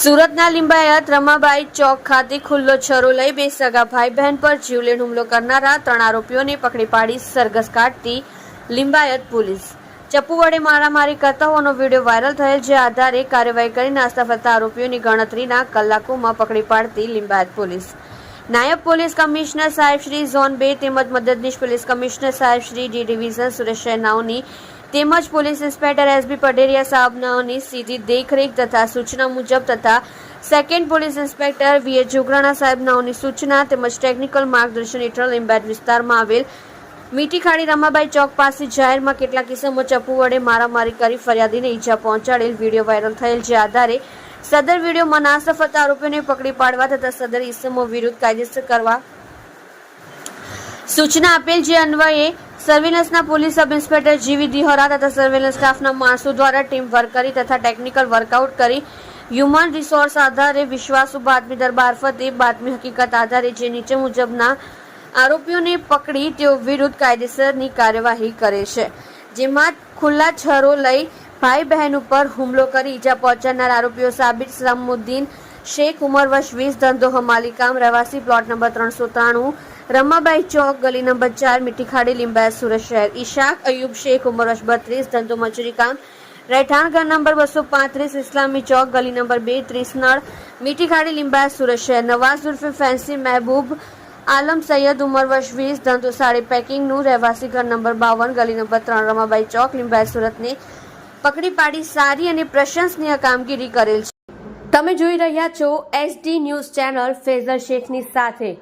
સુરતના લિંબાયત રમાબાઈ ચોક ખાતે ખુલ્લો છરો લઈ બે સગા ભાઈ બહેન પર જીવલેણ હુમલો કરનારા 3 આરોપીઓને પકડી પાડી સરઘસ કાઢતી લિંબાયત પોલીસ। ચપ્પુ વડે મારામારી કરતા હોવાનો વિડીયો વાયરલ થયેલ, જે આધારે કાર્યવાહી કરી નાસ્તા ફરતા આરોપીઓની ગણતરીના કલાકોમાં પકડી પાડતી લિંબાયત પોલીસ। નાયબ પોલીસ કમિશનર સાહેબ શ્રી ઝોન 2 તેમજ મદદનીશ પોલીસ કમિશનર સાહેબ શ્રી ડી ડિવિઝન સુરેશ શેનાવની તેમજ પોલીસ ઇન્સ્પેક્ટર એસબી પટેરિયા સાહેબની સીધી દેખરેખ તથા સૂચના મુજબ તથા સેકન્ડ પોલીસ ઇન્સ્પેક્ટર વીએ જોગરાણા સાહેબની સૂચના તેમજ ટેકનિકલ માર્ગદર્શન હેઠળ લિંબાયત વિસ્તારમાં આવેલ મીઠી ખાડી રમાબાઈ ચોક પાસે જાહેરમાં કેટલાક કિસ્સામો ચપ્પુ વડે મારામારી કરી ફરિયાદીને ઈજા પહોંચાડેલ વિડીયો વાયરલ થયેલ, જે આધારે સદર વિડીયોમાં નાસ્તા ફરતા આરોપીઓને પકડી પાડવા તથા સદર ઇસમો વિરુદ્ધ કાયદેસર કરવા સૂચના આપેલ, જે અન્વયે સર્વેલન્સના પોલીસ સબ ઇન્સ્પેક્ટર જીવી દિહોરા તથા સર્વેલન્સ સ્ટાફના માણસો દ્વારા ટીમ વર્ક કરી તથા ટેકનિકલ વર્કઆઉટ કરી હ્યુમન રિસોર્સ આધારે વિશ્વાસુ બાતમીદાર મારફતે બાતમી હકીકત આધારે જે નીચે મુજબના આરોપીઓને પકડી તેઓ વિરુદ્ધ કાયદેસરની કાર્યવાહી કરે છે, જેમાં ખુલ્લા છરો લઈ ભાઈ બહેન ઉપર હુમલો કરી ઈજા પહોંચાડનાર આરોપીઓ સાબિર સલામુદ્દીન શેખ ઉંમર વર્ષ 20 ધંધો હમાલી કામ રહેવાસી પ્લોટ નંબર 393 રમાબાઈ ચોક ગલી નંબર 4 મીઠી ખાડી લિંબાયત સુરત શહેર। ઈશાક અયુબ શેખ ઉંમર વર્ષ 32 ધંધો મજૂરી કામ રહેઠાણ ઘર નંબર 235 ઇસ્લામી ચોક ગલી નંબર 2 30 નળ મીઠી ખાડી લિંબાયત સુરત શહેર। નવાઝ ઉર્ફે ફેન્સી મહેબૂબ આલમ સૈયદ ઉંમર વર્ષ 20 ધંધો સાડી પેકિંગનું રહેવાસી ઘર નંબર 52 ગલી નંબર 3 રમાબાઈ ચોક લિંબાયત સુરતને પકડી પાડી સારી અને પ્રશંસનીય કામગીરી કરેલ છે। તમે જોઈ રહ્યા છો SD ન્યૂઝ ચેનલ ફેઝલ શેખની સાથે।